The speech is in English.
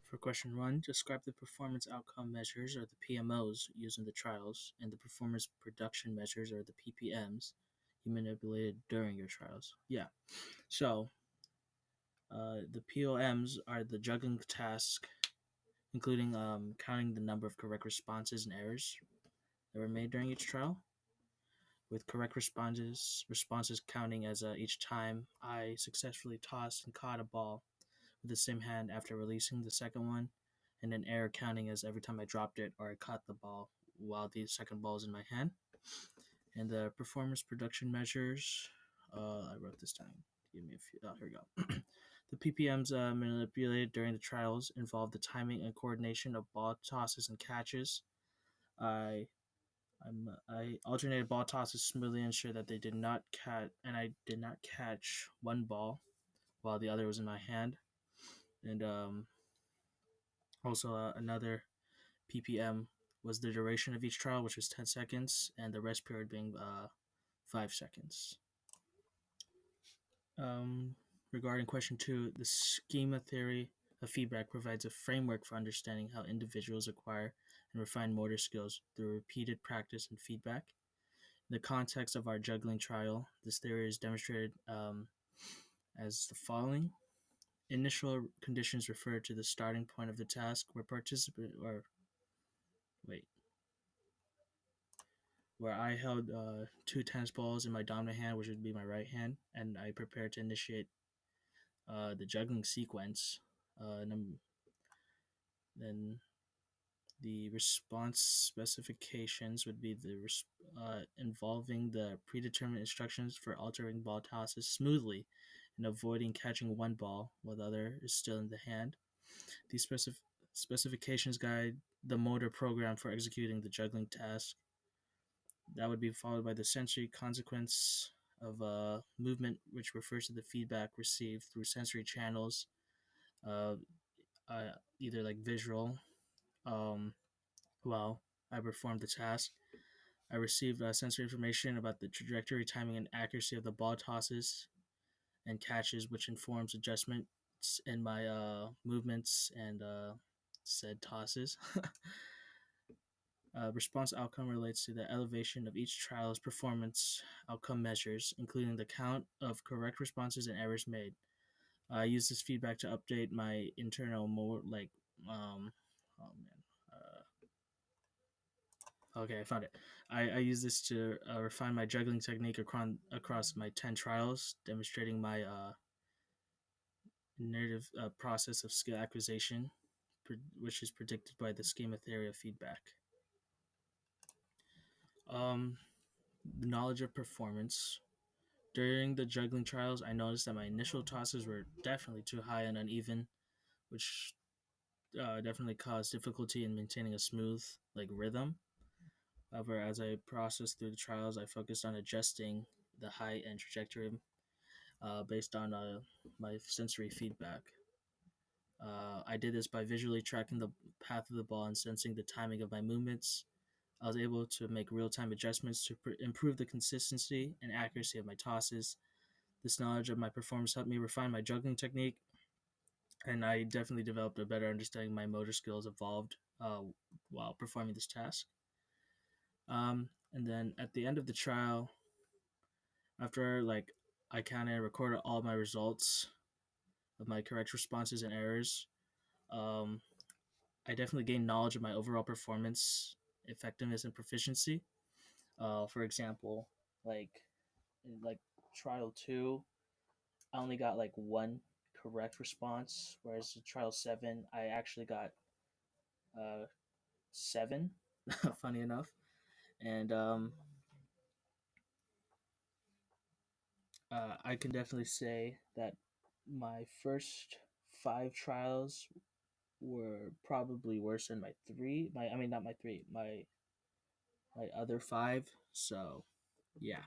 For question one, describe the performance outcome measures or the PMOs used in the trials and the performance production measures or the PPMs you manipulated during your trials. Yeah. So the POMs are the juggling task, including counting the number of correct responses and errors that were made during each trial, with correct responses counting as each time I successfully tossed and caught a ball with the same hand after releasing the second one, and an error counting as every time I dropped it or I caught the ball while the second ball is in my hand. And the performance production measures, I wrote this down. Give me a few. Oh, here we go. The PPMs manipulated during the trials involved the timing and coordination of ball tosses and catches. I alternated ball tosses smoothly, ensure that they did not catch, and I did not catch one ball while the other was in my hand. And also another PPM was the duration of each trial, which was 10 seconds, and the rest period being 5 seconds. Regarding question two, the schema theory of feedback provides a framework for understanding how individuals acquire and refine motor skills through repeated practice and feedback. In the context of our juggling trial, this theory is demonstrated as the following. Initial conditions refer to the starting point of the task where I held two tennis balls in my dominant hand, which would be my right hand, and I prepared to initiate the juggling sequence. Then the response specifications would be involving the predetermined instructions for altering ball tosses smoothly and avoiding catching one ball while the other is still in the hand. These specifications guide the motor program for executing the juggling task. That would be followed by the sensory consequence of movement, which refers to the feedback received through sensory channels, uh, either like visual, while I performed the task. I received sensory information about the trajectory, timing, and accuracy of the ball tosses and catches, which informs adjustments in my movements and said tosses. Response outcome relates to the elevation of each trial's performance outcome measures, including the count of correct responses and errors made. I use this feedback to update my internal oh man. Okay, I found it. I use this to refine my juggling technique across my 10 trials, demonstrating my narrative process of skill acquisition, which is predicted by the schema theory of feedback. The knowledge of performance. During the juggling trials, I noticed that my initial tosses were definitely too high and uneven, which definitely caused difficulty in maintaining a smooth rhythm. However, as I processed through the trials, I focused on adjusting the height and trajectory based on my sensory feedback. I did this by visually tracking the path of the ball and sensing the timing of my movements. I was able to make real-time adjustments to improve the consistency and accuracy of my tosses. This knowledge of my performance helped me refine my juggling technique, and I definitely developed a better understanding of my motor skills evolved while performing this task. And then at the end of the trial, after I counted and recorded all my results of my correct responses and errors, um, I definitely gained knowledge of my overall performance, effectiveness, and proficiency. For example, in trial two, I only got one correct response, whereas in trial seven, I actually got uh, seven. Funny enough, and I can definitely say that my first five trials were probably worse than my three. My I mean not my three. My other five. So yeah.